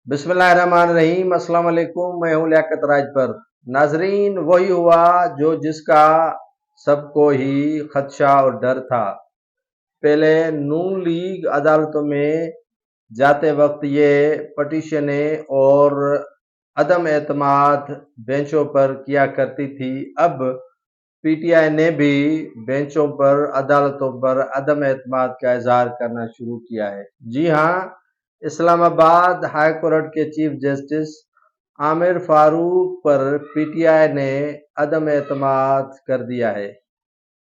बिस्मिल्लाहिर्रहमानिर्रहीम। अस्सलाम वालेकुम। मैं हूँ लियाकत राजबर। नाजरीन, वही हुआ जो जिसका सबको ही खदशा और डर था। पहले नून लीग अदालतों में जाते वक्त ये पटिशनें और अदम एतमाद बेंचों पर किया करती थी। अब पीटीआई ने भी बेंचों पर, अदालतों पर अदम एतमाद का इजहार करना शुरू किया है। जी हाँ, इस्लामाबाद हाई कोर्ट के चीफ जस्टिस आमिर फारूक पर पीटीआई ने अदम एतमाद कर दिया है।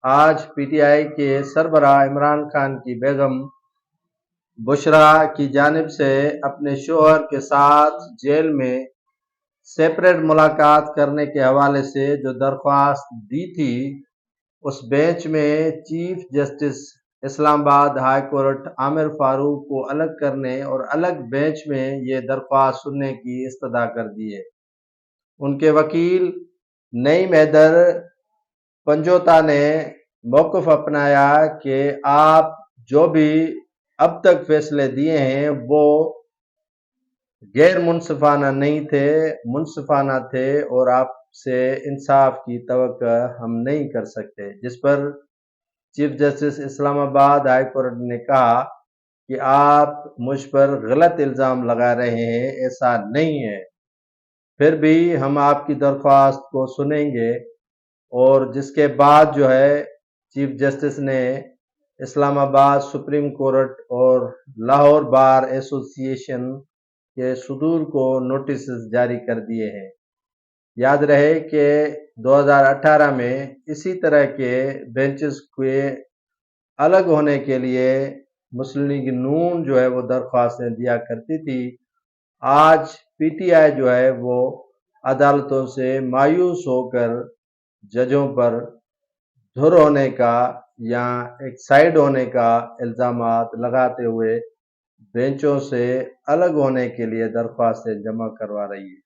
आज पीटीआई के सरबराह इमरान खान की बेगम बुशरा की जानिब से अपने शोहर के साथ जेल में सेपरेट मुलाकात करने के हवाले से जो दरख्वास्त दी थी, उस बेंच में chief justice Islamabad high court Aamir Farooq को अलग करने और अलग बेंच में ये दरख्वास्त सुनने की इस्तदा कर दी है। उनके वकील नईम हैदर पंजोता ने मौक़िफ़ अपनाया कि आप जो भी अब तक फैसले दिए हैं वो गैर मुनसिफाना नहीं थे, मुनसिफाना थे और आपसे इंसाफ की तवक्को हम नहीं कर सकते। जिस पर chief justice Islamabad high court ने कहा कि आप मुझ पर गलत इल्ज़ाम लगा रहे हैं, ऐसा नहीं है। फिर भी हम आपकी दरख्वास्त को सुनेंगे। और जिसके बाद जो है चीफ जस्टिस ने इस्लामाबाद सुप्रीम कोर्ट और लाहौर बार एसोसिएशन के सदूर को नोटिस जारी कर दिए हैं। याद रहे कि 2018 में इसी तरह के बेंचेस के अलग होने के लिए मुस्लिम लीग नून जो है वो दरख्वास्तें दिया करती थी। आज पीटीआई जो है वो अदालतों से मायूस होकर जजों पर धुर होने का या एक साइड होने का इल्ज़ामात लगाते हुए बेंचों से अलग होने के लिए दरख्वास्तें जमा करवा रही है।